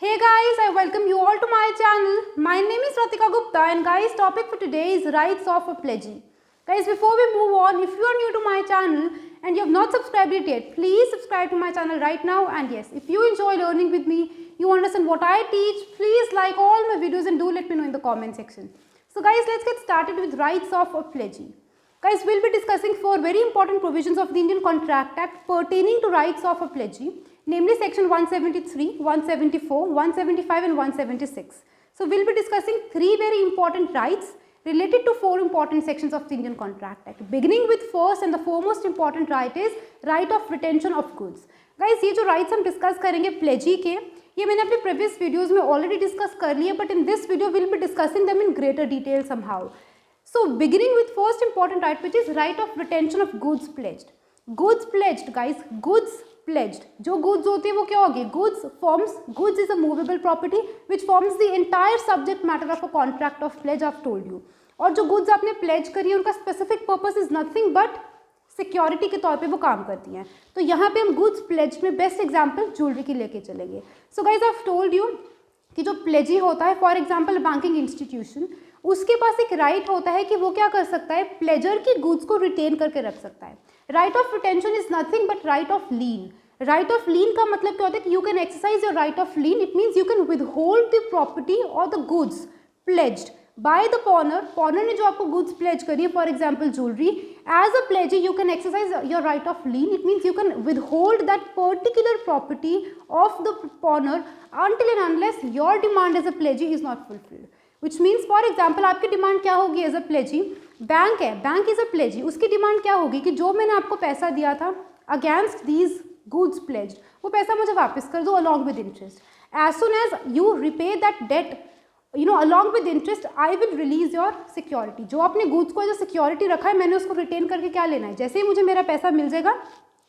Hey guys, I welcome you all to my channel. My name is Ratika Gupta and guys, topic for today is rights of a pledgee. Guys, before we move on, if you are new to my channel and you have not subscribed it yet, please subscribe to my channel right now. And yes, if you enjoy learning with me, you understand what I teach, please like all my videos and do let me know in the comment section. So guys, let's get started with rights of a pledgee. Guys, we'll be discussing 4 very important provisions of the Indian Contract Act pertaining to rights of a pledgee, namely section 173, 174, 175 and 176. So we'll be discussing 3 very important rights related to 4 important sections of the Indian Contract Act. Beginning with first and the foremost important right is right of retention of goods. Guys, ये जो rights हम discuss करेंगे pledgee के, ये मैंने अपने previous videos में already discuss कर लिए, but in this video we'll be discussing them in greater detail somehow. So beginning with first important right, which is right of retention of goods pledged. Goods pledged, guys, goods pledged. जो goods होती है वो क्या होगी? Goods is a movable property which forms the entire subject matter of a contract of pledge, I've told you. और जो goods आपने pledge करी है उनका specific purpose is nothing but security के तौर पे वो काम करती हैं. तो यहाँ पे हम goods pledged में बेस्ट एग्जाम्पल ज्वेलरी की लेके चलेंगे. So guys I have told you कि जो प्लेजी होता है, फॉर एग्जाम्पल बैंकिंग इंस्टीट्यूशन, उसके पास एक राइट होता है कि वो क्या कर सकता है, प्लेजर की गुड्स को रिटेन करके रख सकता है. Right of retention is nothing but right of lien. Right of lien का मतलब क्या होता है कि you can exercise your right of lien. It means you can withhold the property और the goods pledged by the pawnor. Pawnor ने जो आपको गुड्स प्लेज करी है, for example jewellery, as a pledgee you can exercise your right of lien. It means you can withhold that particular property of the पॉनर until and unless your demand as a pledgee is not fulfilled. Which means, for example, आपकी demand क्या होगी as a प्लेजी? Bank है, bank is a प्लेजी. उसकी demand क्या होगी कि जो मैंने आपको पैसा दिया था अगेंस्ट दीज गुड्स प्लेज्ड, वो पैसा मुझे वापस कर दो along with interest. As soon as you repay that debt, along with interest, I will release your security. जो आपने गुड्स को जो सिक्योरिटी रखा है, मैंने उसको रिटेन करके क्या लेना है, जैसे ही मुझे मेरा पैसा मिल जाएगा,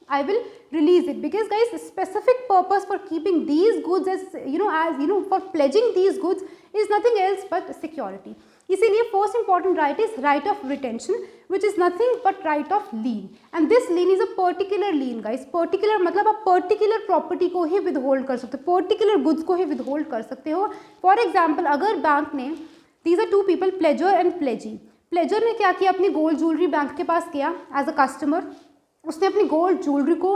I will release it. Because guys, specific purpose for keeping these goods as for pledging these goods is nothing else but security. इसीलिए first important right is right of retention, which is nothing but right of lien. And this lien is a particular lien, guys. Particular मतलब आप particular property को ही withhold कर सकते हो, particular goods को ही withhold कर सकते हो. For example, अगर बैंक ने, these are two people, pledger and pledgee. Pledger ने क्या किया, अपनी गोल्ड ज्वेलरी बैंक के पास किया एज अ कस्टमर. उसने अपनी गोल्ड ज्वेलरी को,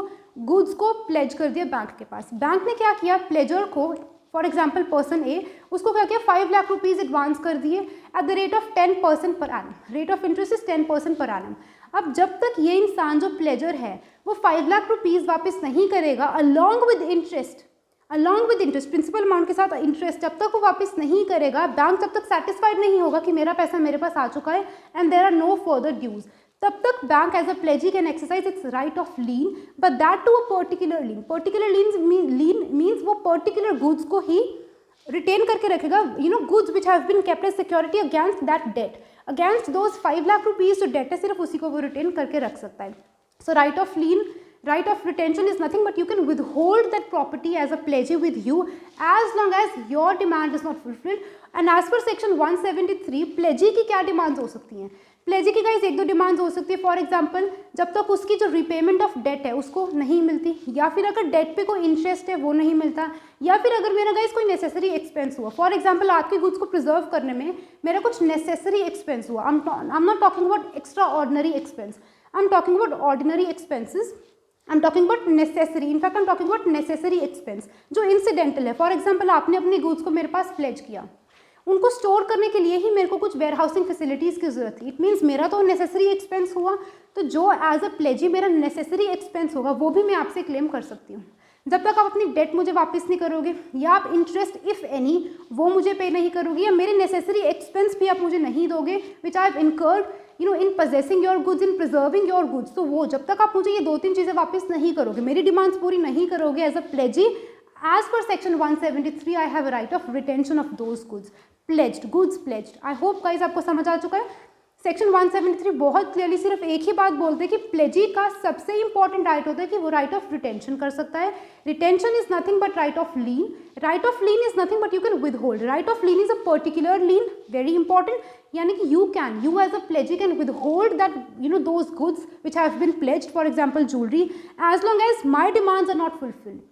गुड्स को प्लेज कर दिया बैंक के पास. बैंक ने क्या किया, प्लेजर को, फॉर एग्जांपल पर्सन ए, उसको क्या किया, 5 लाख रुपीज़ एडवांस कर दिए at the rate of 10% per annum. Rate of interest is 10% per annum. अब जब तक ये इंसान जो प्लेजर है वो 5 लाख रुपीज़ वापस नहीं करेगा along with interest, principal amount के साथ इंटरेस्ट, जब तक वो वापस नहीं करेगा, बैंक जब तक सेटिस्फाइड नहीं होगा कि मेरा पैसा मेरे पास आ चुका है and there are no further dues, तब तक bank as a pledgee can exercise its right of lien, but that too a particular lien. Particular lien means वो पर्टिकुलर गुड्स को ही रिटेन करके रखेगा, goods which have been kept as security against that debt, against those 5 lakh rupees जो debt है, सिर्फ उसी को वो रिटेन करके रख सकता है. So right of lien, right of retention is nothing but you can withhold that property as a pledgee with you as long as your demand is not fulfilled. And as per section 173, pledgee की क्या demands हो सकती हैं? प्लेजी की guys 1-2 demands हो सकती है. For example, जब तक उसकी जो रिपेमेंट ऑफ डेट है उसको नहीं मिलती, या फिर अगर डेट पे कोई इंटरेस्ट है वो नहीं मिलता, या फिर अगर मेरा गाइस कोई नेसेसरी एक्सपेंस हुआ. फॉर एग्जांपल, आपके गुड्स को प्रिजर्व करने में मेरा कुछ नेसेसरी एक्सपेंस हुआ. आई am not talking about extraordinary expense, I am talking about ordinary expenses. I am talking about necessary, in fact I am talking about necessary expense जो incidental है. For example, आपने अपने goods को मेरे पास pledge किया, उनको store करने के लिए ही मेरे को कुछ वेयर हाउसिंग फैसिलिटीज़ की ज़रूरत थी. इट मीन्स मेरा तो नेसेसरी एक्सपेंस हुआ, तो जो एज अ प्लेजी मेरा नेसेसरी एक्सपेंस होगा वो भी मैं आपसे क्लेम कर सकती हूँ. जब तक आप अपनी डेट मुझे वापस नहीं करोगे, या आप इंटरेस्ट इफ़ एनी वो मुझे पे नहीं करोगे, या मेरे नेसेसरी एक्सपेंस भी आप मुझे नहीं दोगे which I have incurred in possessing your goods, in preserving your goods, तो वो जब तक आप मुझे ये 2-3 चीज़ें वापस नहीं करोगे, मेरी डिमांड्स पूरी नहीं करोगे as a pledgee, as per section 173 I have a right of retention of those goods pledged, goods pledged. I hope guys आपको समझ आ चुका है. सेक्शन 173 बहुत क्लियरली सिर्फ एक ही बात बोलते हैं कि प्लेजी का सबसे इंपॉर्टेंट राइट होता है कि वो राइट ऑफ रिटेंशन कर सकता है. Retention is nothing but right of lien. Right of lean is nothing but you can withhold. Right of lean is a particular lean, very important, यानी कि you as a pledgee can withhold that those goods which have been pledged, for example jewelry, as long as my demands are not fulfilled.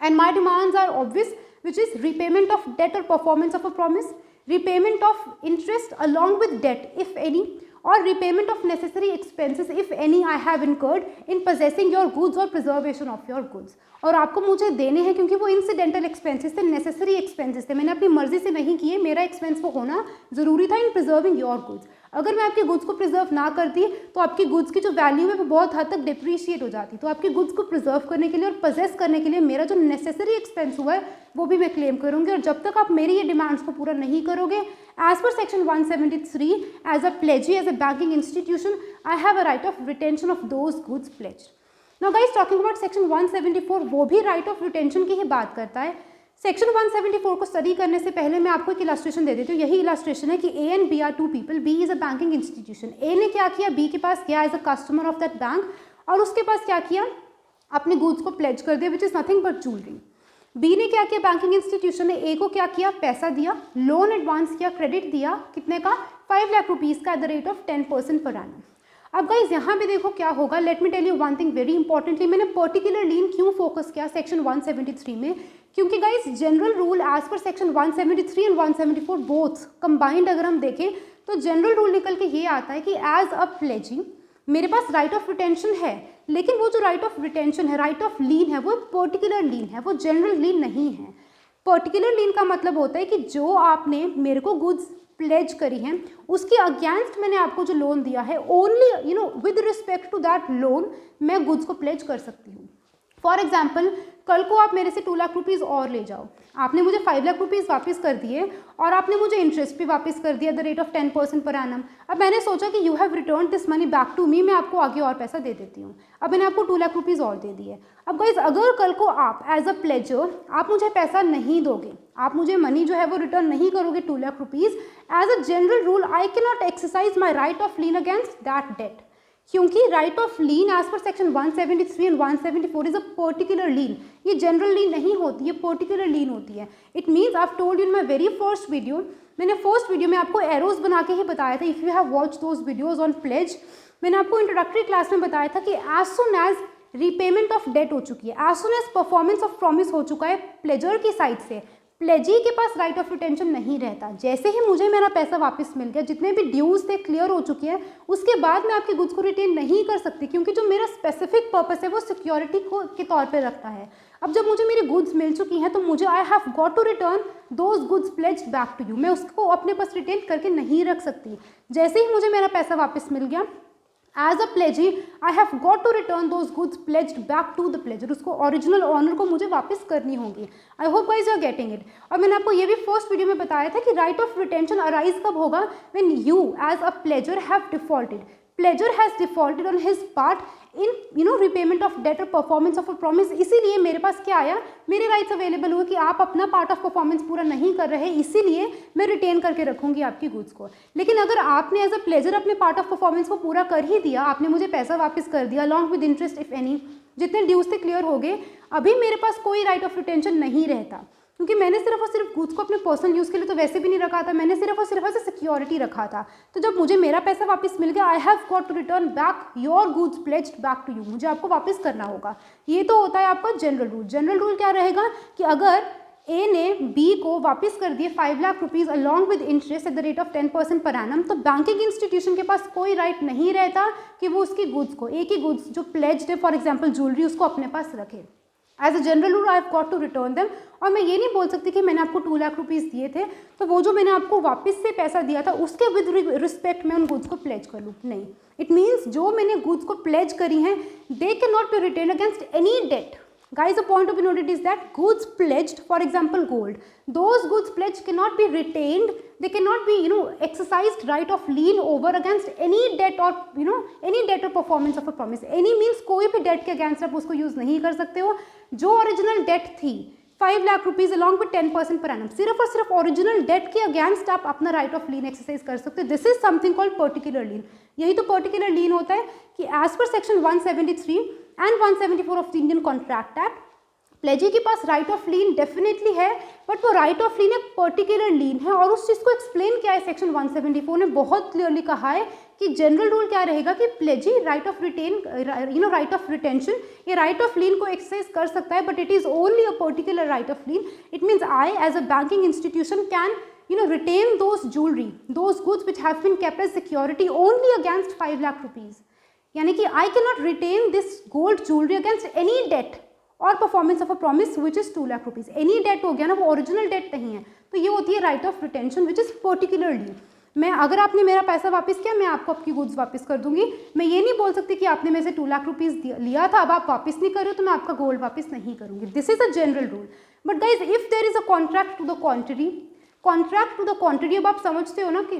And my demands are obvious which is repayment of debt or performance of a promise, repayment of interest along with debt if any, or repayment of necessary expenses if any I have incurred in possessing your goods or preservation of your goods. और आपको मुझे देने हैं क्योंकि वो incidental expenses थे, necessary expenses थे, मैंने अपनी मर्जी से नहीं किए, मेरा एक्सपेंस वो होना जरूरी था इन प्रिजर्विंग योर गुड्स। अगर मैं आपके गुड्स को प्रिजर्व ना करती तो आपकी गुड्स की जो वैल्यू है वो बहुत हद तक डिप्रिशिएट हो जाती। तो आपकी गुड्स को प्रिजर्व करने के लिए और पोजेस करने के लिए मेरा जो नेसेसरी एक्सपेंस हुआ है वो भी मैं क्लेम करूंगी। और जब तक आप मेरी ये डिमांड्स को पूरा नहीं करोगे, as per section 173 as a pledgee as a banking institution I have a right of retention of those goods pledged. Now guys, talking about section 174, वो भी राइट ऑफ रिटेंशन की ही बात करता है। सेक्शन 174 को स्टडी करने से पहले मैं आपको एक इलस्ट्रेशन दे देती हूँ। यही इलस्ट्रेशन है कि A and B are two people, B is a banking institution. A ने क्या किया, बी के पास गया as a customer of that bank और उसके पास क्या किया, अपने गुड्स को प्लेज कर दिया, which is nothing but jewellery. B ने क्या किया, बैंकिंग इंस्टीट्यूशन ने ए को क्या किया, पैसा दिया, लोन एडवांस किया, क्रेडिट दिया, कितने का, 5 लाख रुपीज़ का at the rate of 10% per annum. अब गाइज यहाँ पे देखो क्या होगा, let me tell you one thing very importantly. मैंने पर्टिकुलरली क्यों फोकस किया सेक्शन 173 में, क्योंकि guys general rule as per section 173 and 174 both combined अगर हम देखें तो जनरल रूल निकल के ये आता है कि एज अ प्लेजी मेरे पास राइट ऑफ रिटेंशन है, लेकिन वो जो राइट ऑफ रिटेंशन है, राइट ऑफ लीन है, वो पर्टिकुलर लीन है, वो जनरल लीन नहीं है। पर्टिकुलर लीन का मतलब होता है कि जो आपने मेरे को गुड्स प्लेज करी हैं उसके अगेंस्ट मैंने आपको जो लोन दिया है, only with respect to that loan मैं गुड्स को प्लेज कर सकती हूँ। फॉर एग्जाम्पल, कल को आप मेरे से 2 लाख रुपीज़ और ले जाओ, आपने मुझे 5 लाख रुपीज़ वापस कर दिए और आपने मुझे इंटरेस्ट भी वापस कर दिया the rate of 10% per annum. अब मैंने सोचा कि you have return this money back to me, मैं आपको आगे और पैसा दे देती हूँ। अब मैंने आपको 2 लाख रुपीज़ और दे दिए। अब गाइज अगर कल को आप एज अ प्लेजर आप मुझे पैसा नहीं दोगे, आप मुझे मनी जो है वो रिटर्न नहीं करोगे 2 lakh rupees, as a general rule I can not exercise my right of lien against that debt, क्योंकि right of lien as per section 173 and 174 is a particular lien. ये जनरल लीन नहीं होती, ये पर्टिकुलर लीन होती है। It means I have told you in my very first video, मैंने first video में आपको एरोज बना के ही बताया था, if you have watch those videos on pledge. मैंने आपको इंट्रोडक्टरी क्लास में बताया था कि as soon as repayment of debt हो चुकी है, as soon as performance of promise हो चुका है प्लेजर की साइड से, प्लेजी के पास राइट ऑफ रिटेंशन नहीं रहता। जैसे ही मुझे मेरा पैसा वापस मिल गया, जितने भी ड्यूज थे क्लियर हो चुके हैं, उसके बाद मैं आपके गुड्स को रिटेन नहीं कर सकती, क्योंकि जो मेरा स्पेसिफिक पर्पस है वो सिक्योरिटी के तौर पे रखता है। अब जब मुझे मेरी गुड्स मिल चुकी हैं तो मुझे I have got to return those goods pledged back to you, मैं उसको अपने पास रिटेन करके नहीं रख सकती। जैसे ही मुझे मेरा पैसा वापस मिल गया, as a pledgee I have got to return those goods pledged back to the pledger, उसको ओरिजिनल ऑनर को मुझे वापस करनी होगी। I hope guys you are getting it. और मैंने आपको ये भी फर्स्ट वीडियो में बताया था कि राइट ऑफ रिटेंशन अराइज कब होगा, when you as a pledger have defaulted, pledger has defaulted on his part in repayment of debt और परफॉर्मेंस ऑफ अ प्रॉमिस। इसीलिए मेरे पास क्या आया, मेरे राइट्स अवेलेबल हुए कि आप अपना पार्ट ऑफ परफॉर्मेंस पूरा नहीं कर रहे, इसीलिए मैं रिटेन करके रखूंगी आपकी गुड्स को। लेकिन अगर आपने एज अ प्लेजर अपने पार्ट ऑफ परफॉर्मेंस को पूरा कर ही दिया, आपने मुझे पैसा वापस कर दिया along with interest if any, जितने ड्यूज थे क्लियर हो गए, अभी मेरे पास कोई राइट ऑफ रिटेंशन नहीं रहता, क्योंकि मैंने सिर्फ और सिर्फ गुड्स को अपने पर्सनल यूज़ के लिए तो वैसे भी नहीं रखा था, मैंने सिर्फ और सिर्फ ऐसे सिक्योरिटी रखा था। तो जब मुझे मेरा पैसा वापस मिल गया, I have got to return back your goods pledged back to you, मुझे आपको वापस करना होगा। ये तो होता है आपका जनरल रूल। जनरल रूल क्या रहेगा कि अगर ए ने बी को वापस कर दिए 5 lakh rupees along with interest at the rate of 10% per annum, तो बैंकिंग इंस्टीट्यूशन के पास कोई राइट नहीं रहता कि वो उसकी गुड्स को, एक ही गुड्स जो प्लेज्ड है, फॉर एग्जाम्पल ज्वेलरी, उसको अपने पास रखे। As a general rule I have got to return them. और मैं ये नहीं बोल सकती कि मैंने आपको 2 लाख रुपीज़ दिए थे तो वो जो मैंने आपको वापस से पैसा दिया था उसके विद रिस्पेक्ट मैं उन गुड्स को प्लेज कर लूँ, नहीं। इट मीन्स जो मैंने गुड्स को प्लेज करी हैं, they can not be retain against any debt. Guys, the point to be noted is that goods pledged, for example gold, those goods pledged cannot be retained, they cannot be exercised right of lien over against any debt or any debt or performance of a promise. Any means कोई भी debt के against आप उसको use नहीं कर सकते हो। जो original debt थी 5 lakh rupees along with 10% per annum, सिर्फ और सिर्फ ओरिजिनल डेट के अगेंस्ट आप अपना राइट ऑफ लीन एक्सरसाइज कर सकते हो। This is something called particular lien. यही तो पर्टिकुलर लीन होता है कि as per section 173 and 174 of the Indian Contract Act, pledgee के पास राइट ऑफ लीन डेफिनेटली है, बट वो राइट ऑफ लीन एक पर्टिकुलर लीन है और उस चीज़ को एक्सप्लेन किया है सेक्शन 174 ने, बहुत क्लियरली कहा है कि जनरल रूल क्या रहेगा कि pledgee right of right of retention, ये राइट ऑफ लीन को एक्सरसाइज कर सकता है, but it is only a particular right of lien. It means I as a banking institution can retain those jewelry, those goods which have been kept as security only against 5 lakh rupees. यानी कि I cannot retain this gold jewelry against any debt or performance of a promise which is 2 lakh rupees. any debt हो गया ना, वो original date नहीं है, तो ये होती है right of retention which is particularly. मैं अगर आपने मेरा पैसा वापस किया, मैं आपको आपकी गुड्स वापस कर दूंगी. मैं ये नहीं बोल सकती कि आपने मेरे से 2 लाख रुपीज़ लिया था, अब आप वापस नहीं कर रहे हो तो मैं आपका गोल्ड वापस नहीं करूँगी. This is a general rule. But guys if there is a contract to the contrary, contract to the contrary, अब आप समझते हो ना कि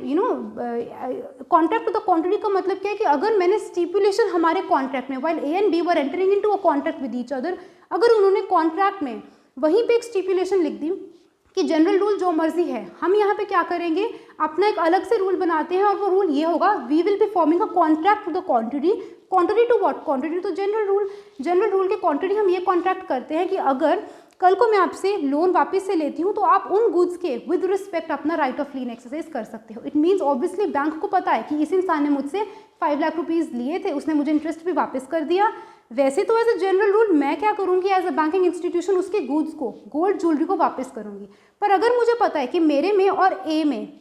कॉन्ट्रैक्ट टू द कॉन्ट्री का मतलब क्या है कि अगर मैंने स्टिपुलेशन हमारे कॉन्ट्रैक्ट में, while A and B were entering into a contract with each other, अगर उन्होंने कॉन्ट्रैक्ट में वहीं पे एक स्टिपुलेशन लिख दी कि जनरल रूल जो मर्जी है, हम यहाँ पे क्या करेंगे, अपना एक अलग से रूल बनाते हैं और वो रूल ये होगा, we will be forming a contract to the contrary. Contrary to what? Contrary to general rule. General rule के कॉन्ट्री हम ये कॉन्ट्रैक्ट करते हैं कि अगर कल को मैं आपसे लोन वापस से लेती हूँ तो आप उन गुड्स के विद रिस्पेक्ट अपना राइट ऑफ लीन एक्सरसाइज कर सकते हो. इट मीन्स ऑब्वियसली बैंक को पता है कि इस इंसान ने मुझसे 5 लाख रुपीज़ लिए थे, उसने मुझे इंटरेस्ट भी वापस कर दिया. वैसे तो एज अ जनरल रूल मैं क्या करूँगी, एज अ बैंकिंग इंस्टीट्यूशन उसके गुड्स को, गोल्ड ज्वेलरी को वापस करूँगी. पर अगर मुझे पता है कि मेरे में और ए में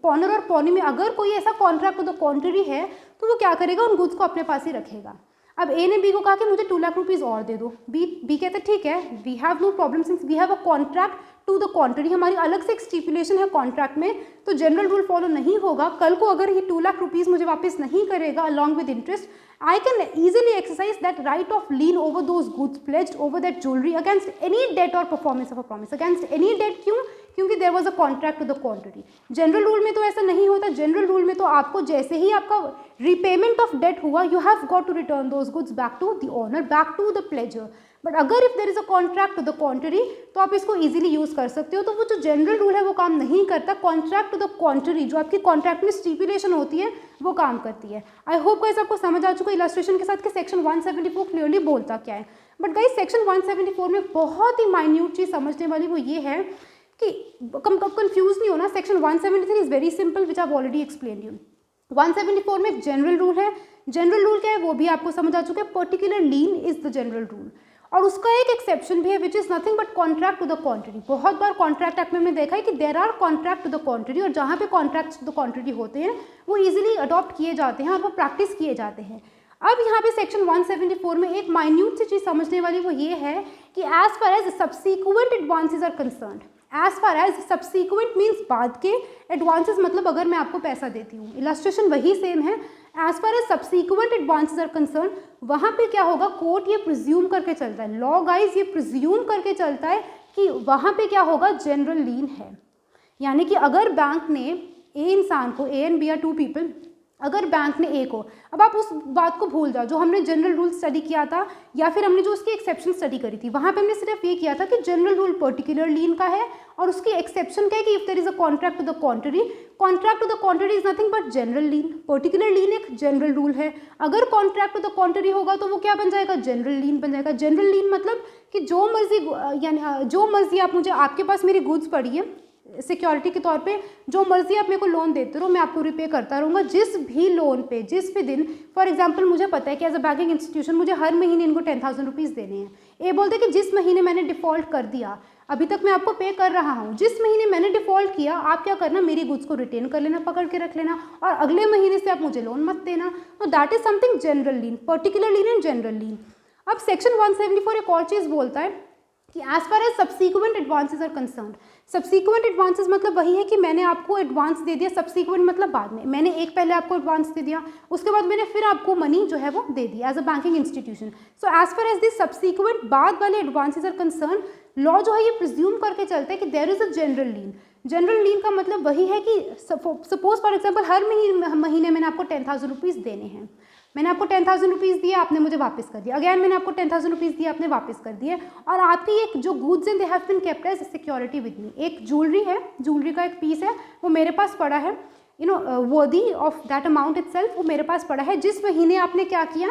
पॉनर और पॉनी में अगर कोई ऐसा कॉन्ट्रैक्ट टू द कॉन्ट्री है, तो वो क्या करेगा, उन गुड्स को अपने पास ही रखेगा. अब ए ने बी को कहा कि मुझे 2 लाख रुपीज़ और दे दो. बी कहते ठीक है, we have no problem since we have a contract to the contrary, हमारी अलग से एक स्टिपुलेशन है कॉन्ट्रैक्ट में, तो जनरल रूल फॉलो नहीं होगा. कल को अगर ये 2 लाख रुपीज़ मुझे वापस नहीं करेगा along with interest, I can easily exercise that right of lien over those goods pledged over that jewelry against any debt or performance of a promise. Against any debt क्यों? क्योंकि there was a contract to the contrary. General rule में तो ऐसा नहीं होता. General rule में तो आपको जैसे ही आपका repayment of debt हुआ, you have got to return those goods back to the owner, back to the pledger. But अगर if there is a contract to the contrary, तो आप इसको इजीली यूज कर सकते हो. तो वो जो जनरल रूल है वो काम नहीं करता. कॉन्ट्रैक्ट टू द कॉन्ट्री, जो आपकी कॉन्ट्रैक्ट में स्टिपुलेशन होती है, वो काम करती है. आई होप गाइस आपको समझ आ चुका है इलस्ट्रेशन के साथ कि सेक्शन 174 क्लियरली बोलता क्या है. बट गाइस सेक्शन 174 में बहुत ही माइन्यूट चीज़ समझने वाली वो ये है कि कंफ्यूज नहीं होना. Section 173 is very simple which I already explain you. 174 में एक जनरल रूल है. जनरल रूल क्या है वो भी आपको समझ आ चुका है. Particular lien is the general rule. और उसका एक एक्सेप्शन भी है which is nothing but contract to the contrary. बहुत बार कॉन्ट्रैक्ट एक्ट में हमने देखा है कि there are contract to the contrary, और जहाँ पे कॉन्ट्रैक्ट टू द कॉन्ट्री होते हैं वो इजीली अडॉप्ट किए जाते हैं और वो प्रैक्टिस किए जाते हैं. अब यहाँ पे सेक्शन 174 में एक माइन्यूट सी चीज़ समझने वाली वो ये है कि as far as subsequent advances are concerned, as far as subsequent means बाद के, एडवांसेज मतलब अगर मैं आपको पैसा देती हूँ, इलस्ट्रेशन वही सेम है. As far as subsequent advances are concern, वहाँ पे क्या होगा, कोर्ट ये प्रिज्यूम करके चलता है, लॉ गाइज ये प्रिज्यूम करके चलता है कि वहाँ पे क्या होगा, जनरल लीन है. यानी कि अगर बैंक ने ए इंसान को, A and B are 2 people, अगर बैंक ने ए को, अब आप उस बात को भूल जाओ जो हमने जनरल रूल स्टडी किया था या फिर हमने जो उसकी एक्सेप्शन स्टडी करी थी, वहाँ पे हमने सिर्फ ये किया था कि जनरल रूल पर्टिकुलर लीन का है और उसकी एक्सेप्शन क्या है कि if there is a contract to the contrary, contract to the contrary is nothing but general lien. Particular lien एक जनरल रूल है. अगर कॉन्ट्रैक्ट टू द कॉन्ट्री होगा तो वो क्या बन जाएगा, जनरल लीन बन जाएगा. जनरल लीन मतलब कि जो मर्जी, यानी जो मर्जी आप मुझे, आपके पास मेरी गुड्स पड़ी है सिक्योरिटी के तौर पे, जो मर्जी आप मेरे को लोन देते रहो, मैं आपको रिपे करता रहूँगा. जिस भी लोन पे, जिस भी दिन, फॉर एग्जांपल मुझे पता है कि एज अ बैंकिंग इंस्टीट्यूशन मुझे हर महीने इनको 10,000 रुपीज़ देने हैं. ये बोलते कि जिस महीने मैंने डिफ़ॉल्ट कर दिया, अभी तक मैं आपको पे कर रहा हूँ, जिस महीने मैंने डिफ़ॉल्ट किया आप क्या करना, मेरी गुड्स को रिटेन कर लेना, पकड़ के रख लेना, और अगले महीने से आप मुझे लोन मत देना. तो that is something general lien, particular lien and general lien. अब सेक्शन 174 एक और चीज़ बोलता है कि as far as subsequent advances are concerned. Subsequent advances मतलब वही है कि मैंने आपको एडवांस दे दिया, सब्सिक्वेंट मतलब बाद में, मैंने एक पहले आपको एडवांस दे दिया, उसके बाद मैंने फिर आपको मनी जो है वो दे दिया as a banking institution. So as far as this subsequent बाद वाले एडवांसेज आर कंसर्न, लॉ जो है ये प्रिज्यूम करके चलता है कि there is a general lien. General lien का मतलब वही है कि सपोज फॉर एग्जाम्पल हर महीने मैंने आपको 10,000 रुपीज़ देने हैं. मैंने आपको 10,000 रुपीज़ दिए, आपने मुझे वापस कर दिया. अगेन मैंने आपको 10,000 रुपीज़ दिए, आपने वापस कर दिए. और आपकी एक जो गुड्स हैं they have been kept as security with me. एक ज्वेलरी है, ज्वेलरी का एक पीस है, वो मेरे पास पड़ा है, worthy of that amount itself, वो मेरे पास पड़ा है. जिस महीने आपने क्या किया,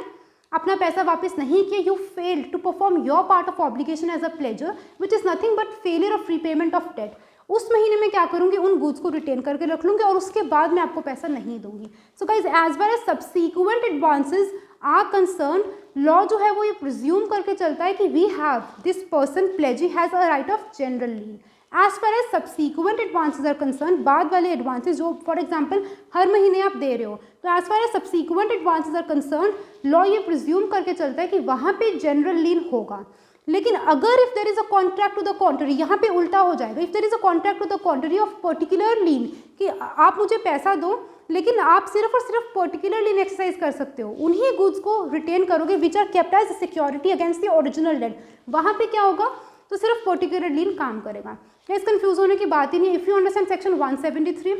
अपना पैसा वापस नहीं किया, you failed to perform your part of obligation as a pledger which is nothing but failure of repayment of debt, उस महीने में क्या करूँगी, उन गुड्स को रिटेन करके रख लूँगी और उसके बाद मैं आपको पैसा नहीं दूंगी. So guys as far as subsequent advances are concern, law जो है वो ये प्रिज्यूम करके चलता है कि we have this person pledgee has a right of general lien. As far as subsequent advances are concern, बाद वाले एडवांसेज जो फॉर एग्जाम्पल हर महीने आप दे रहे हो, तो as far as subsequent advances are concern, law ये प्रिज्यूम करके चलता है कि वहाँ पे जनरल लीन होगा. लेकिन अगर if there is a contract to the contrary, यहाँ पे उल्टा हो जाएगा. If there is a contract to the contrary of particular lien, कि आप मुझे पैसा दो लेकिन आप सिर्फ और सिर्फ पर्टिकुलर लीन एक्सरसाइज कर सकते हो, उन्हीं गुड्स को रिटेन करोगे which are kept as security against the original debt, वहाँ पे क्या होगा, तो सिर्फ पर्टिकुलर लीन काम करेगा. इस कंफ्यूज होने की बात ही नहीं. इफ़ यू अंडरस्टैंड सेक्शन 173,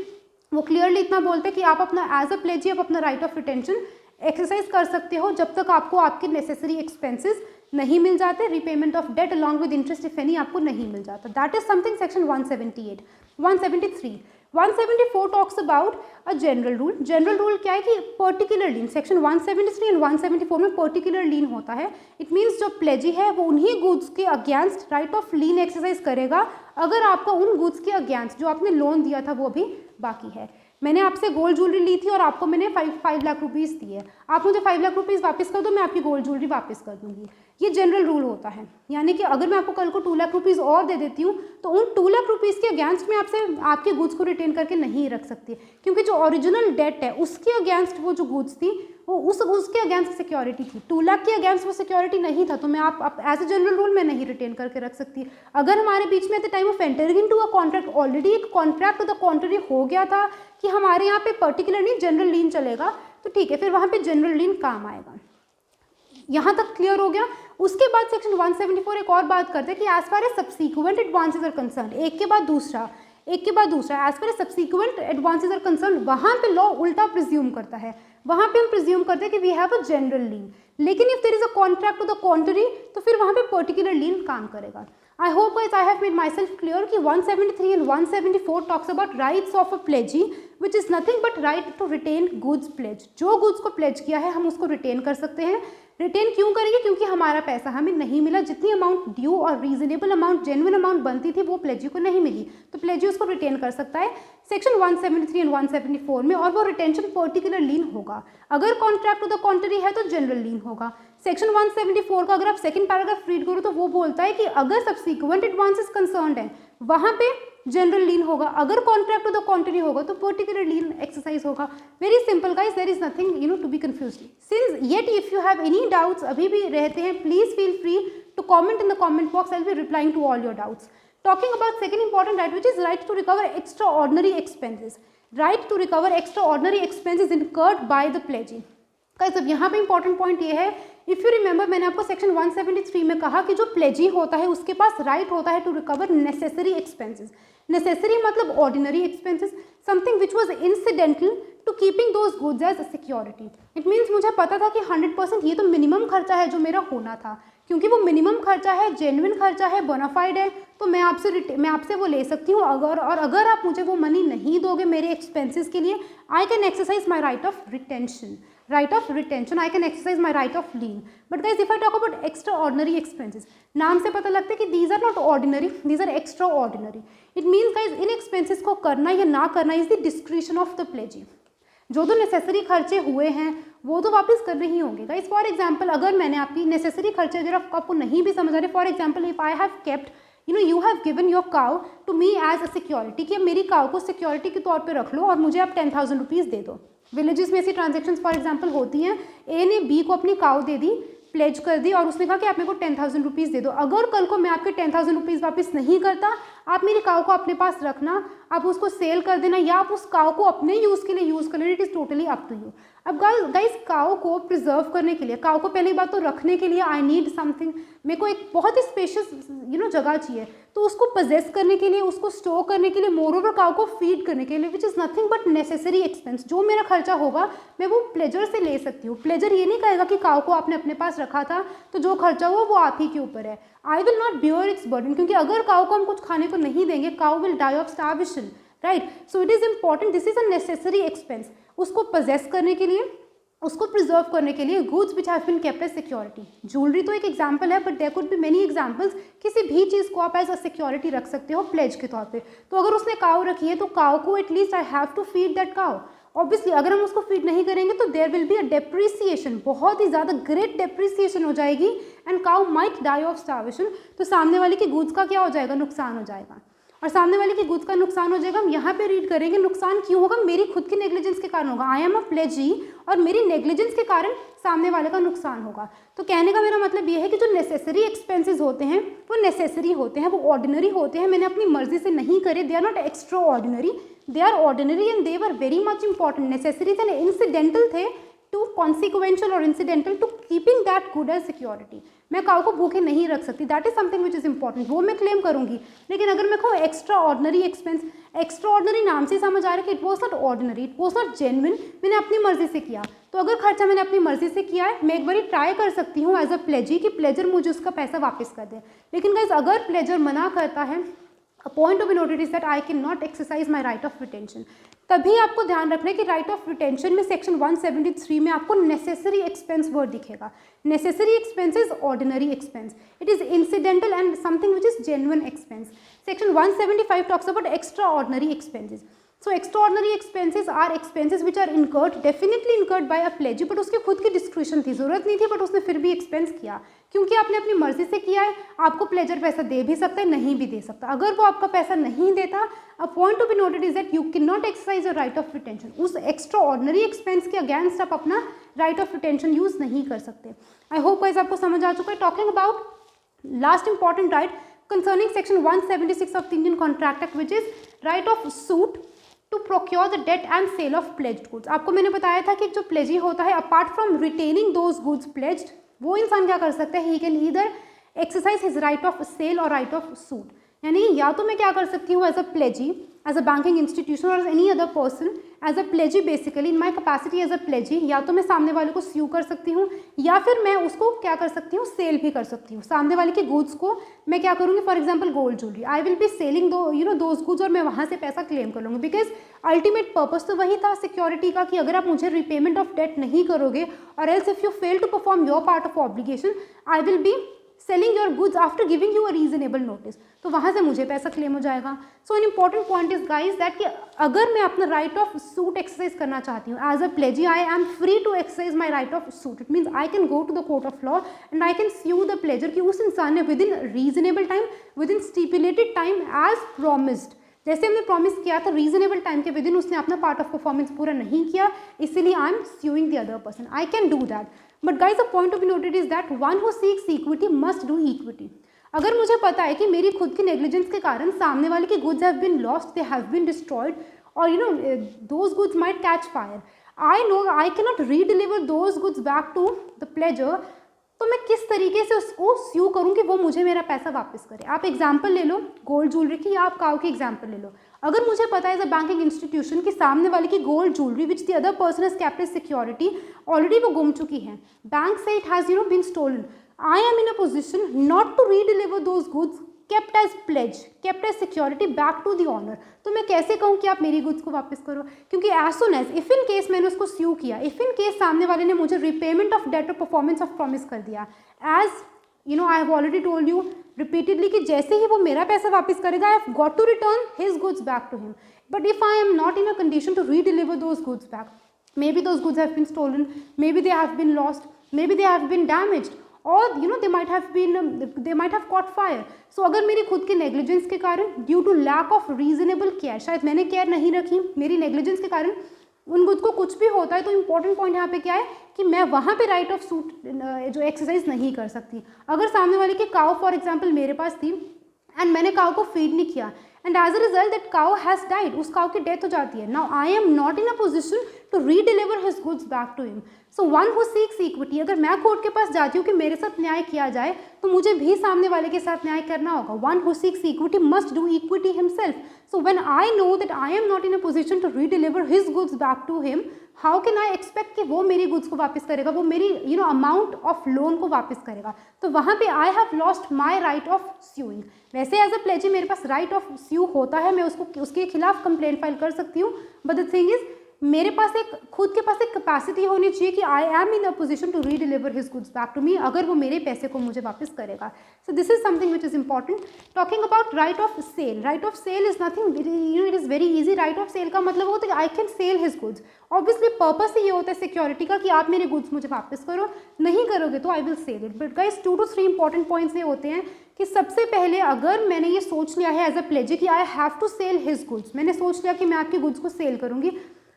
वो क्लियरली इतना बोलते हैं कि आप अपना एज अ प्लेजी आप अपना राइट ऑफ रिटेंशन एक्सरसाइज कर सकते हो जब तक आपको आपके नेसेसरी एक्सपेंसेस नहीं मिल जाते, repayment of debt along with interest if any आपको नहीं मिल जाता. That is something section 178. 173, 174 talks about a general rule. General rule क्या है कि पर्टिकुलर लीन, सेक्शन 173 एंड 174 में पर्टिकुलर लीन होता है. इट मीन्स जो प्लेजी है वो उन्हीं गुड्स के against right of lean exercise करेगा अगर आपका उन गुड्स के अगेंस्ट जो आपने लोन दिया था वो भी बाकी है. मैंने आपसे गोल्ड ज्वेलरी ली थी और आपको मैंने 5 लाख रुपीज़ दिए, आप मुझे 5 लाख रुपीज़ वापस कर दो, मैं आपकी गोल्ड ज्वेलरी वापस कर दूंगी. ये जनरल रूल होता है. यानी कि अगर मैं आपको कल को 2 लाख रुपीज़ और दे देती हूँ तो उन 2 लाख रुपीज़ के अगेंस्ट में आपसे आपके गुड्स को रिटेन करके नहीं रख सकती, क्योंकि जो ओरिजिनल डेट है उसके अगेंस्ट वो जो गुड्स थी वो उसके अगेंस्ट सिक्योरिटी थी. 2 लाख के अगेंस्ट वो सिक्योरिटी नहीं था, तो मैं आप एज ए जनरल रूल में नहीं रिटेन करके रख सकती. अगर हमारे बीच में at the time of entering into a contract already एक कॉन्ट्रैक्ट टू द कॉन्ट्ररी हो गया था कि हमारे यहाँ पे पर्टिकुलर नहीं जनरल लीन चलेगा, तो ठीक है, फिर वहाँ पे जनरल लीन काम आएगा. यहाँ तक क्लियर हो गया. उसके बाद सेक्शन 174 एक और बात करते हैं कि as far as subsequent advances are concern, एक के बाद दूसरा as far as subsequent advances are concern, वहाँ पे लॉ उल्टा प्रिज्यूम करता है. वहाँ पे हम प्रिज्यूम करते हैं कि we have a general lien, लेकिन if there is a contract to the contrary तो फिर वहाँ पे पर्टिकुलर लीन काम करेगा. I hope guys I have made myself clear कि 173 and 174 talks about rights of a pledgee which is nothing but right to retain goods pledge. जो goods को pledge किया है हम उसको retain कर सकते हैं. रिटेन क्यों करेंगे, क्योंकि हमारा पैसा हमें नहीं मिला, जितनी अमाउंट ड्यू और रीजनेबल अमाउंट जेन्युइन अमाउंट बनती थी वो प्लेजी को नहीं मिली, तो प्लेजी उसको रिटेन कर सकता है सेक्शन 173 एंड 174 में, और वो रिटेंशन पर्टिकुलर लीन होगा. अगर कॉन्ट्रैक्ट टू द कॉन्ट्ररी है तो जनरल लीन होगा. सेक्शन 174 का अगर आप सेकंड पैराग्राफ रीड करो तो वो बोलता है कि अगर सब्सीक्वेंट एडवांसेस कंसर्न्ड है वहाँ पे जनरल लीन होगा, अगर कॉन्ट्रैक्ट टू द कॉन्ट्ररी होगा तो पर्टिकुलर लीन एक्सरसाइज होगा. Very simple guys, there is nothing to be confused. Since yet if you have any doubts अभी भी रहते हैं, please feel free to comment in the comment box. I will be replying to all your doubts. Talking about second important right, which is right to recover extraordinary expenses. Right to recover extraordinary expenses incurred by the pledgee. Guys, अब यहाँ पे important point ये है, if you remember मैंने आपको section 173 में कहा कि जो pledgee होता है उसके पास right होता है to recover necessary expenses. Necessary मतलब ordinary expenses, something which was incidental to keeping those goods as a security. It means मुझे पता था कि 100% ये तो मिनिमम खर्चा है जो मेरा होना था, क्योंकि वो मिनिमम खर्चा है, जेन्युइन खर्चा है, बोनाफाइड है, तो मैं आपसे वो ले सकती हूँ. अगर आप मुझे वो मनी नहीं दोगे मेरे एक्सपेंसेस के लिए, I can exercise my right of retention. I can exercise my right of lien. But guys if I talk about extraordinary expenses, नाम से पता लगता है कि these are not ordinary, these are extraordinary. It means guys इन expenses को करना या ना करना is the discretion of the pledgee. जो नेसेसरी खर्चे हुए हैं वो तो वापस करने ही होंगे. गाइस फॉर एग्जांपल अगर मैंने आपकी नेसेसरी खर्चे अगर आपको नहीं भी समझ आ रहे, for example if I have kept you have given your cow to me as a security, कि मेरी काउ को सिक्योरिटी के तौर पे रख लो और मुझे आप 10,000 रुपीज़ दे दो. विलेजेस में ऐसी ट्रांजेक्शन फॉर एग्जाम्पल होती हैं, ए ने बी को अपनी काउ दे दी, प्लेज कर दी, और उसने कहा कि आप मेरे को 10,000 रुपीज़ दे दो. अगर कल को मैं आपके 10,000 रुपीज़ वापस नहीं करता, आप मेरी काउ को अपने पास रखना, आप उसको सेल कर देना या आप उस काउ को अपने यूज़ के लिए यूज़ कर लेना. It is totally up to you. अब गाइस काउ को प्रिजर्व करने के लिए, काउ को पहली बात तो रखने के लिए आई नीड समथिंग, मेरे को एक बहुत ही स्पेशियस जगह चाहिए, तो उसको पजेस करने के लिए, उसको स्टोर करने के लिए, मोर ओवर काउ को फीड करने के लिए, विच is nothing but necessary expense. जो मेरा खर्चा होगा मैं वो प्लेजर से ले सकती हूँ. प्लेजर ये नहीं कहेगा कि काउ को आपने अपने पास रखा था तो जो खर्चा हुआ वो आप ही के ऊपर है. I will not bear it's burden, क्योंकि अगर काउ को हम कुछ खाने को नहीं देंगे, cow will die of starvation, right. So it is important, this is a necessary expense. उसको पजेस करने के लिए, उसको प्रिजर्व करने के लिए goods which have been kept as security. Jewellery तो एक एग्जांपल है, but there could be many examples. किसी भी चीज़ को आप एज अ सिक्योरिटी रख सकते हो प्लेज के तौर पे। तो अगर उसने काऊ रखी है तो काऊ को at least I have to feed that cow. Obviously अगर हम उसको फीड नहीं करेंगे तो there will be a depreciation, बहुत ही ज़्यादा ग्रेट डेप्रिसिएशन हो जाएगी and cow might die of starvation. तो सामने वाले की गुड्स का क्या हो जाएगा, नुकसान हो जाएगा। और सामने वाले की गुड्स का नुकसान हो जाएगा, हम यहाँ पे रीड करेंगे नुकसान क्यों होगा, मेरी खुद की नेग्लिजेंस के कारण होगा। आई एम अ प्लेजी और मेरी नेग्लिजेंस के कारण सामने वाले का नुकसान होगा। तो कहने का मेरा मतलब ये है कि जो नेसेसरी एक्सपेंसेस होते हैं वो नेसेसरी होते हैं, वो ऑर्डिनरी होते हैं, मैंने अपनी मर्जी से नहीं करे। They are not extraordinary, they are ordinary and they were very much important. Necessary थे, इंसिडेंटल थे टू कॉन्सिक्वेंशियल और incidental to keeping that good as security. मैं काऊ को भूखे नहीं रख सकती, that is something which is important, वो मैं क्लेम करूंगी। लेकिन अगर मैं कहूँ extraordinary expense, extraordinary नाम से समझ आ रहा है कि it was not ordinary, it was not genuine, मैंने अपनी मर्जी से किया। तो अगर खर्चा मैंने अपनी मर्जी से किया है, मैं एक बार ट्राई कर सकती हूँ एज अ प्लेजी कि प्लेजर मुझे उसका पैसा वापस कर दे। लेकिन गाइस अगर प्लेजर मना करता है, a point to be noted is that I cannot exercise my right of retention। तभी आपको ध्यान रखना है कि राइट ऑफ रिटेंशन में सेक्शन 173 में आपको नेसेसरी एक्सपेंस वर्ड दिखेगा। Necessary expense is ordinary expense, it is incidental and something which is genuine expense. Section 175 talks about extraordinary expenses. So extraordinary expenses are expenses which are incurred, definitely incurred by a pledgee, but उसकी खुद की description थी, जरूरत नहीं थी, but उसने फिर भी एक्सपेंस किया क्योंकि आपने अपनी मर्जी से किया है। आपको प्लेजर पैसा दे भी सकता है, नहीं भी दे सकता। अगर वो आपका पैसा नहीं देता, अ point to be noted is that you can not exercise your right of retention. उस एक्स्ट्रा ऑर्डिनरी एक्सपेंस के अगेंस्ट आप अपना राइट ऑफ रिटेंशन यूज नहीं कर सकते। आई होप गाइस आपको समझ आ चुका है। Talking about last important right concerning section 176 of the Indian Contract Act which is right of suit to procure the debt and sale of pledged goods. आपको मैंने बताया था कि जो प्लेजी होता है, apart from retaining those goods pledged, वो इंसान क्या कर सकता है, he can either exercise his right of sale और राइट ऑफ सूट। यानी या तो मैं क्या कर सकती हूँ as a pledgee, as a banking institution और any other person, as a pledgee basically in my capacity as a pledgee, या तो मैं सामने वाले को स्यू कर सकती हूँ या फिर मैं उसको क्या कर सकती हूँ, सेल भी कर सकती हूँ। सामने वाले के गुड्स को मैं क्या करूँगी, for example gold jewellery, I will be selling those goods और मैं वहाँ से पैसा क्लेम कर लूँगी। बिकॉज अल्टीमेट पर्पस तो वही था सिक्योरिटी का कि अगर आप मुझे रिपेमेंट ऑफ डेट नहीं करोगे और else if you fail to perform your part of obligation, I will be selling your goods after giving you a reasonable notice, तो वहाँ से मुझे पैसा क्लेम हो जाएगा। So an important point is guys that कि अगर मैं अपना राइट ऑफ सूट एक्सरसाइज करना चाहती हूँ as a pledgee, I am free to exercise my right of suit. It means I can go to the court of law and I can sue the pledger कि उस इंसान ने within reasonable time, within stipulated time as promised, जैसे हमने promise किया था reasonable time के within, उसने अपना पार्ट ऑफ परफॉर्मेंस पूरा नहीं किया, इसीलिए I am suing the other person. I can do that, but guys a point to be noted is that one who seeks equity must do equity. अगर मुझे पता है कि मेरी खुद की नेग्लिजेंस के कारण सामने वाले की goods have been lost, they have been destroyed, और those goods might catch fire, I know I can not redeliver those goods back to the pledger, तो मैं किस तरीके से उसको स्यू करूँ कि वो मुझे मेरा पैसा वापस करे। आप एग्जाम्पल ले लो गोल्ड ज्वेलरी की, या आप काऊ की एग्जाम्पल ले लो। अगर मुझे पता है एज अ बैंकिंग इंस्टीट्यूशन कि सामने वाले की gold jewellery which the other person has kept as security already वो गुम चुकी है, बैंक से it has been stolen, I am in a position not to redeliver those goods kept as pledge, kept as security back to the owner। तो मैं कैसे कहूँ कि आप मेरी गुड्स को वापस करो, क्योंकि as soon as if in case मैंने उसको स्यू किया, if in case सामने वाले ने मुझे रिपेमेंट ऑफ डेट और परफॉर्मेंस ऑफ प्रॉमिस कर दिया, as you know I have already told you repeatedly कि जैसे ही वो मेरा पैसा वापस करेगा, I have got to return his goods back to him। But if I am not in a condition to redeliver those goods back, maybe those goods have been stolen, maybe they have been lost, maybe they have been damaged, और they might have caught fire। So अगर मेरी खुद की negligence के कारण due to lack of reasonable care, शायद मैंने care नहीं रखी, मेरी नेग्लिजेंस के कारण उन गुड्स को कुछ भी होता है, तो इंपॉर्टेंट पॉइंट यहाँ पे क्या है कि मैं वहाँ पे राइट ऑफ सूट जो एक्सरसाइज नहीं कर सकती। अगर सामने वाले की काऊ फॉर एग्जाम्पल मेरे पास थी एंड मैंने काऊ को फीड नहीं किया and as a result that cow has died, उस काऊ की डेथ हो जाती है, now I am not in a position to redeliver his goods back to him. So one who seeks equity, अगर मैं कोर्ट के पास जाती हूँ कि मेरे साथ न्याय किया जाए, तो मुझे भी सामने वाले के साथ न्याय करना होगा। One who seeks equity must do equity himself. So when I know that I am not in a position to redeliver his goods back to him, how can I expect कि वो मेरी गुड्स को वापस करेगा, वो मेरी amount of loan को वापस करेगा। तो वहाँ पे I have lost my right of suing. वैसे एज अ प्लेजी मेरे पास राइट ऑफ स्यू होता है, मैं उसके खिलाफ कंप्लेंट फाइल कर सकती हूँ, बट द थिंग इज मेरे पास एक खुद के पास एक कैपेसिटी होनी चाहिए कि I am in a position to redeliver his goods back to me, अगर वो मेरे पैसे को मुझे वापस करेगा. So this is something which is important. Talking about right of sale. Right of sale is nothing, it is very easy. Right of sale का मतलब होता है कि I can sell his goods. Obviously purpose ये होता है security का कि आप मेरे गुड्स मुझे वापस करो, नहीं करोगे तो I will sell it. But guys 2 to 3 important points ये होते हैं कि सबसे पहले अगर मैंने ये सोच लिया है एज अ प्लेजी कि I have to sell his goods, मैंने सोच लिया कि मैं आपके गुड्स को सेल करूंगी,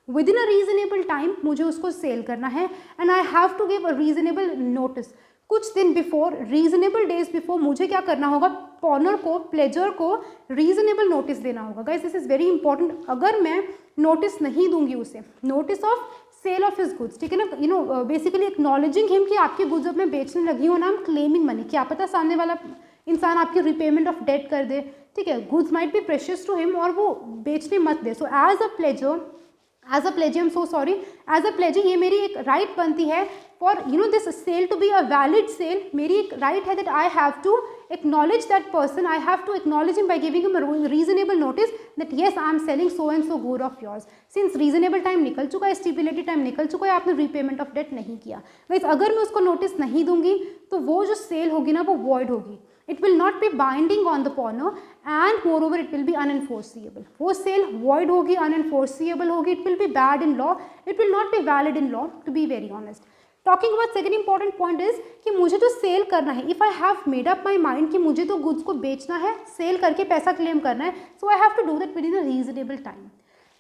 within a reasonable time मुझे उसको सेल करना है. And I have to give a reasonable notice. कुछ दिन बिफोर, रीजनेबल डेज बिफोर मुझे क्या करना होगा, पॉनर को, प्लेजर को रीजनेबल नोटिस देना होगा. Guys this is very important. अगर मैं नोटिस नहीं दूंगी उसे, notice of sale of his goods, ठीक है ना, you know basically acknowledging him कि आपके गुड्स अब मैं बेचने लगी हूँ, ना आई एम क्लेमिंग मनी. क्या पता सामने वाला इंसान आपकी रिपेमेंट ऑफ डेट कर दे, ठीक है, goods might be precious to him और वो बेचने मत दे. So as a pledger, as a pledgee, I am so sorry, as a pledgee ये मेरी एक राइट बनती है for you know this sale to be a valid sale. मेरी एक राइट है that I have to acknowledge that person, I have to acknowledge him by giving him a reasonable notice that yes I am selling so and so good of yours. Since reasonable time निकल चुका है, stipulated time निकल चुका है, आपने repayment of debt नहीं किया. Guys अगर मैं उसको notice नहीं दूंगी तो वो जो sale होगी ना वो void होगी. It will not be binding on the pawnor and moreover it will be unenforceable. वो sale void होगी, unenforceable होगी, it will be bad in law, it will not be valid in law, to be very honest. Talking about second important point is कि मुझे जो cell करना है, if I have made up my mind कि मुझे तो goods को बेचना है, सेल करके पैसा क्लेम करना है, so I have to do that within a reasonable time.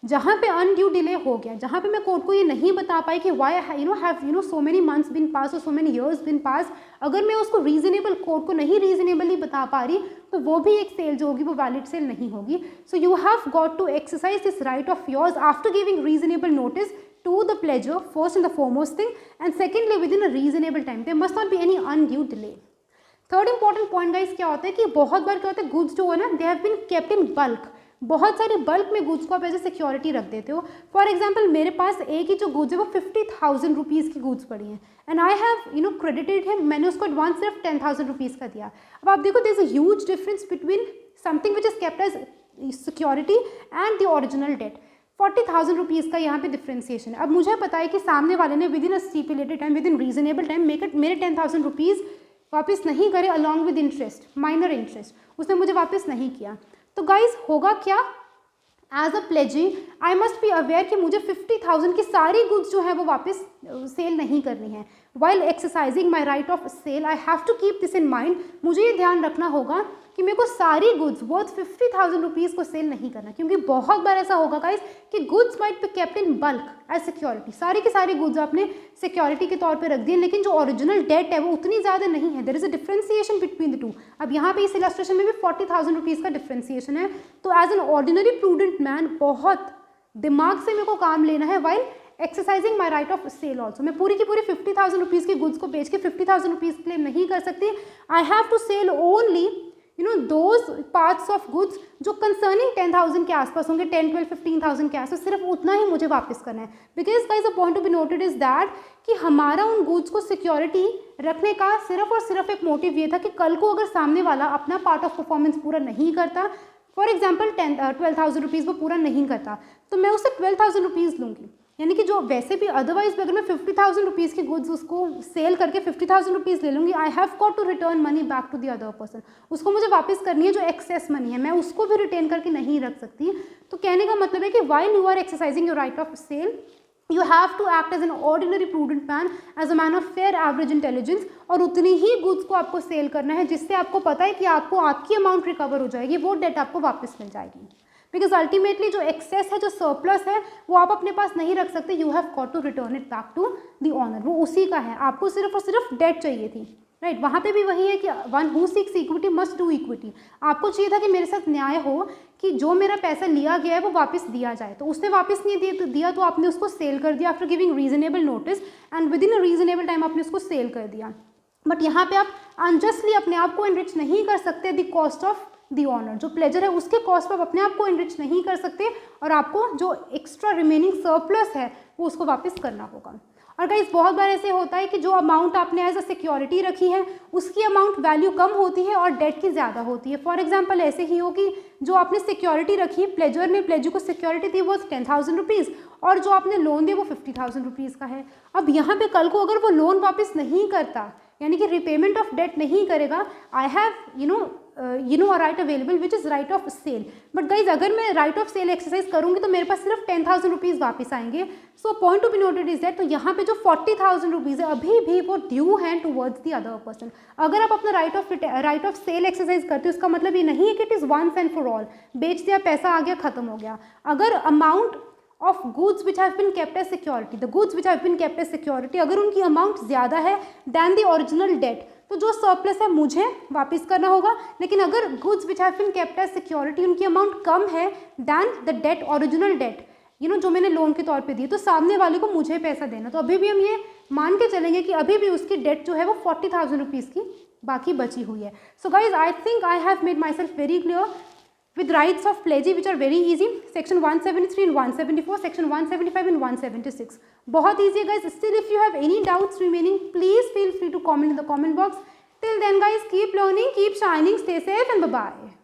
जहाँ पे अनड्यू डिले हो गया, जहाँ पे मैं कोर्ट को ये नहीं बता पाई कि why have so many months been pass और सो मेनी ईयर्स बिन पास, अगर मैं उसको रीजनेबल, कोर्ट को नहीं रीजनेबली बता पा रही तो वो भी एक सेल जो होगी वो वैलिड सेल नहीं होगी. So you have got to exercise this right of yours after giving reasonable notice to the pledger, first and the foremost thing, and secondly within a reasonable time. There must not be any undue delay. Third important point guys क्या होता है कि बहुत बार क्या होता है, goods जो है ना they have been kept in bulk. बहुत सारे बल्क में गुड्स को आप ऐसे सिक्योरिटी रख देते हो. फॉर एग्जाम्पल मेरे पास एक ही जो गुड्स है वो 50,000 रुपीज़ की गुड्स पड़ी हैं and I have credited him, मैंने उसको एडवांस सिर्फ 10,000 रुपीज़ का दिया. अब आप देखो there is a huge difference between something which is kept as security and the original debt. 40,000 rupees का यहाँ पे डिफ्रेंसिएशन है. अब मुझे पता है कि सामने वाले ने within a stipulated time, within reasonable time मेरे 10,000 रुपीज़ वापस नहीं करे along with interest, minor interest, उसने मुझे वापस नहीं किया. तो गाइज होगा क्या, as a pledgee I must be aware कि मुझे 50,000 की सारी गुड्स जो है वो वापस सेल नहीं करनी है. While exercising my right of sale I have to keep this in mind. मुझे ये ध्यान रखना होगा कि मेरे को सारी गुड्स वर्थ 50,000 रुपीज़ को सेल नहीं करना, क्योंकि बहुत बार ऐसा होगा गाइस कि goods might be kept in bulk as security. सारी की सारी गुड्स आपने सिक्योरिटी के तौर पे रख दी, लेकिन जो ओरिजिनल डेट है वो उतनी ज़्यादा नहीं है. There is a differentiation between the two. अब यहाँ पे इस इलस्ट्रेशन में भी 40,000 रुपीज़ का डिफ्रेंसिएशन है. तो as an ordinary prudent man बहुत दिमाग से मेरे को काम लेना है while exercising my right of sale also. मैं पूरी की पूरी 50,000 रुपीज़ की गुड्स को बेच के 50,000 रुपीज़ क्लेम नहीं कर सकती. I have to sell only those parts of goods जो कंसर्निंग 10,000 के आसपास होंगे, 10, 12, 15,000 के आसपास, सिर्फ उतना ही मुझे वापस करना है. Because guys a point to be noted is that कि हमारा उन गुड्स को सिक्योरिटी रखने का सिर्फ और सिर्फ एक मोटिव ये था कि कल को अगर सामने वाला अपना पार्ट ऑफ परफॉर्मेंस पूरा नहीं करता, फॉर एग्जाम्पल 12,000 रुपीज़ वो पूरा नहीं करता, तो मैं उससे 12,000 रुपीज़ लूँगी. यानी कि जो वैसे भी अदरवाइज भी अगर मैं 50,000 रुपीज़ की गुड्स उसको सेल करके 50,000 रुपीज़ ले लूँगी, I have got to return money back to the other person. उसको मुझे वापस करनी है जो एक्सेस मनी है, मैं उसको भी रिटेन करके नहीं रख सकती. तो कहने का मतलब है कि while you are exercising your right of sale, you have to act as an ordinary prudent man, as a man of fair average intelligence, और उतनी ही गुड्स को आपको सेल करना है जिससे आपको पता है कि आपको आपकी अमाउंट रिकवर हो जाएगी, वो डेट आपको वापस मिल जाएगी. बिकॉज अल्टीमेटली जो एक्सेस है, जो सरप्लस है, वो आप अपने पास नहीं रख सकते. You have got to return it back to the owner. वो उसी का है, आपको सिर्फ और सिर्फ डेट चाहिए थी, राइट. वहाँ पे भी वही है कि one who seeks equity must do equity. आपको चाहिए था कि मेरे साथ न्याय हो कि जो मेरा पैसा लिया गया है वो वापस दिया जाए. तो उसने वापस नहीं दिया तो आपने उसको सेल कर दिया after giving reasonable notice, and with in a reasonable time आपने उसको सेल कर दिया. बट यहाँ पे आप अनजस्टली अपने आप को एनरिच नहीं कर सकते the cost of the owner. जो प्लेजर है उसके कॉस्ट पर आप अपने आप को एनरिच नहीं कर सकते, और आपको जो एक्स्ट्रा रिमेनिंग सरप्लस है वो उसको वापस करना होगा. और गाइस बहुत बार ऐसे होता है कि जो अमाउंट आपने एज अ सिक्योरिटी रखी है उसकी अमाउंट वैल्यू कम होती है और डेट की ज़्यादा होती है। फॉर एग्जांपल ऐसे ही हो कि जो आपने सिक्योरिटी रखी, प्लेजर ने प्लेजू को सिक्योरिटी दी वो 10,000 रुपीज़ और जो आपने लोन दिया वो 50,000 रुपीज़ का है। अब यहाँ पे कल को अगर वो लोन वापस नहीं करता, यानी कि रिपेमेंट ऑफ डेट नहीं करेगा, I have a right available which is right of sale. But guys अगर मैं राइट ऑफ सेल एक्सरसाइज करूँगी तो मेरे पास सिर्फ 10,000 रुपीज़ वापस आएंगे। So point to be noted is that, तो यहाँ पे जो 40,000 रुपीज़ है अभी भी वो ड्यू हैं टुवर्ड्स द अदर पर्सन। अगर आप अपना राइट ऑफ सेल एक्सरसाइज करते हो इसका मतलब ये नहीं है कि it is once and for all, बेच दिया, पैसा आ गया, खत्म हो गया। अगर amount of goods which have been kept as security, the goods which have been kept as security, अगर उनकी अमाउंट ज़्यादा है दैन द ओरिजिनल डेट, तो जो सरप्लस है मुझे वापस करना होगा। लेकिन अगर goods which have been kept as security उनकी अमाउंट कम है than the debt, original debt जो मैंने लोन के तौर पे दी, तो सामने वाले को मुझे पैसा देना। तो अभी भी हम ये मान के चलेंगे कि अभी भी उसकी डेट जो है वो 40,000 रुपीज़ की बाकी बची हुई है। So guys I think I have made my self very clear with rights of pledgee which are very easy, section 173 and 174, section 175 and 176. बहुत easy है guys. Still if you have any doubts remaining, please feel free to comment in the comment box. Till then guys, keep learning, keep shining, stay safe and bye bye.